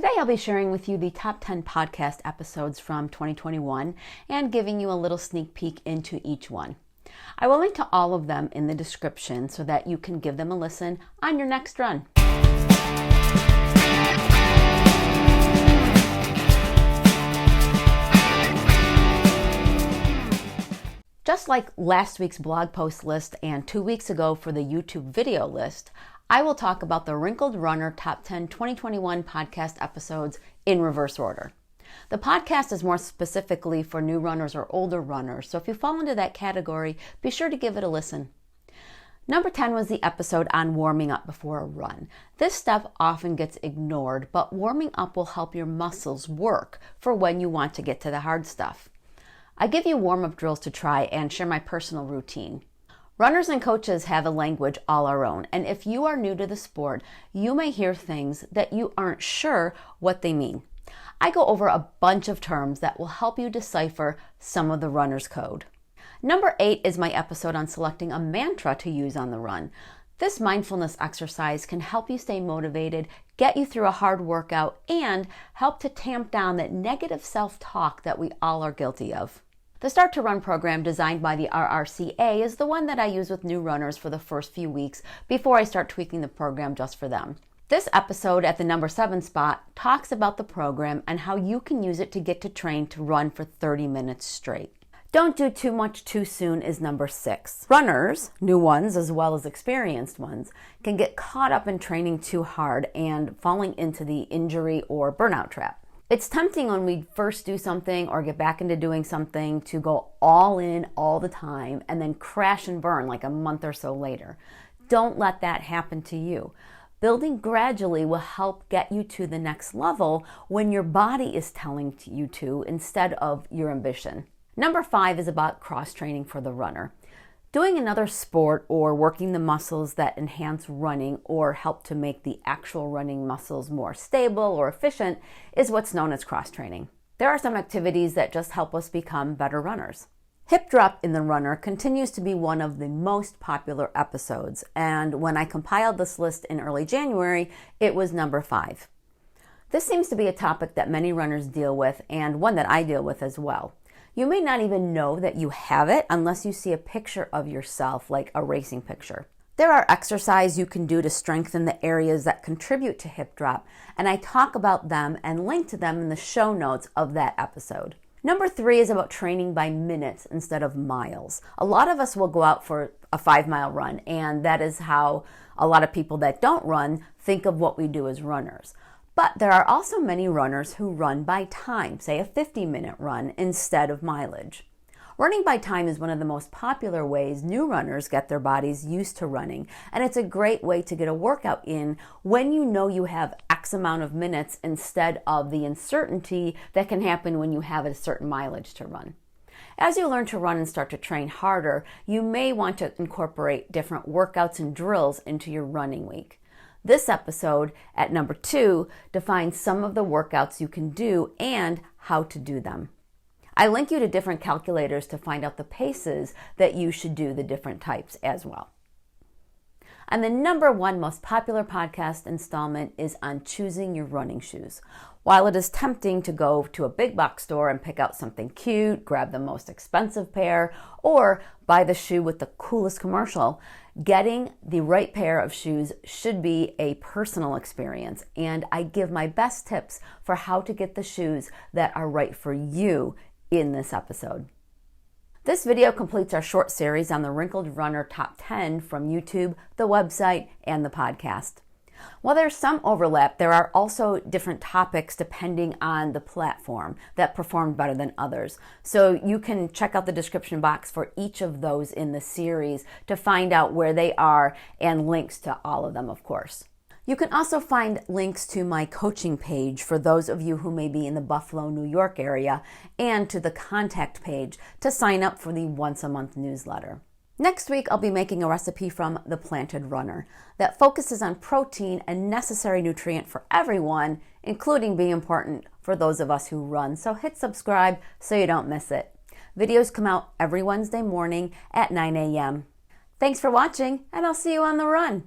Today I'll be sharing with you the top 10 podcast episodes from 2021 and giving you a little sneak peek into each one. I will link to all of them in the description so that you can give them a listen on your next run. Just like last week's blog post list and 2 weeks ago for the YouTube video list, I will talk about the Wrinkled Runner Top 10 2021 podcast episodes in reverse order. The podcast is more specifically for new runners or older runners, so if you fall into that category, be sure to give it a listen. Number 10 was the episode on warming up before a run. This step often gets ignored, but warming up will help your muscles work for when you want to get to the hard stuff. I give you warm-up drills to try and share my personal routine. Runners and coaches have a language all our own, and if you are new to the sport, you may hear things that you aren't sure what they mean. I go over a bunch of terms that will help you decipher some of the runner's code. Number 8 is my episode on selecting a mantra to use on the run. This mindfulness exercise can help you stay motivated, get you through a hard workout, and help to tamp down that negative self-talk that we all are guilty of. The Start to Run program designed by the RRCA is the one that I use with new runners for the first few weeks before I start tweaking the program just for them. This episode at the number 7 spot talks about the program and how you can use it to get to train to run for 30 minutes straight. Don't do too much too soon is number 6. Runners, new ones as well as experienced ones, can get caught up in training too hard and falling into the injury or burnout trap. It's tempting when we first do something or get back into doing something to go all in all the time and then crash and burn like a month or so later. Don't let that happen to you. Building gradually will help get you to the next level when your body is telling you to instead of your ambition. Number 5 is about cross-training for the runner. Doing another sport or working the muscles that enhance running or help to make the actual running muscles more stable or efficient is what's known as cross-training. There are some activities that just help us become better runners. Hip drop in the runner continues to be one of the most popular episodes, and when I compiled this list in early January, it was number 5. This seems to be a topic that many runners deal with and one that I deal with as well. You may not even know that you have it unless you see a picture of yourself, like a racing picture. There are exercises you can do to strengthen the areas that contribute to hip drop, and I talk about them and link to them in the show notes of that episode. Number 3 is about training by minutes instead of miles. A lot of us will go out for a 5-mile run, and that is how a lot of people that don't run think of what we do as runners. But there are also many runners who run by time, say a 50-minute run instead of mileage. Running by time is one of the most popular ways new runners get their bodies used to running, and it's a great way to get a workout in when you know you have X amount of minutes instead of the uncertainty that can happen when you have a certain mileage to run. As you learn to run and start to train harder, you may want to incorporate different workouts and drills into your running week. This episode, at number 2, defines some of the workouts you can do and how to do them. I link you to different calculators to find out the paces that you should do the different types as well. And the number 1 most popular podcast installment is on choosing your running shoes. While it is tempting to go to a big box store and pick out something cute, grab the most expensive pair, or buy the shoe with the coolest commercial, getting the right pair of shoes should be a personal experience, and I give my best tips for how to get the shoes that are right for you in this episode. This video completes our short series on the Wrinkled Runner Top 10 from YouTube, the website, and the podcast. While there's some overlap, there are also different topics depending on the platform that performed better than others. So you can check out the description box for each of those in the series to find out where they are and links to all of them, of course. You can also find links to my coaching page for those of you who may be in the Buffalo, New York area, and to the contact page to sign up for the once-a-month newsletter. Next week, I'll be making a recipe from The Planted Runner that focuses on protein, a necessary nutrient for everyone, including being important for those of us who run. So hit subscribe so you don't miss it. Videos come out every Wednesday morning at 9 a.m. Thanks for watching, and I'll see you on the run.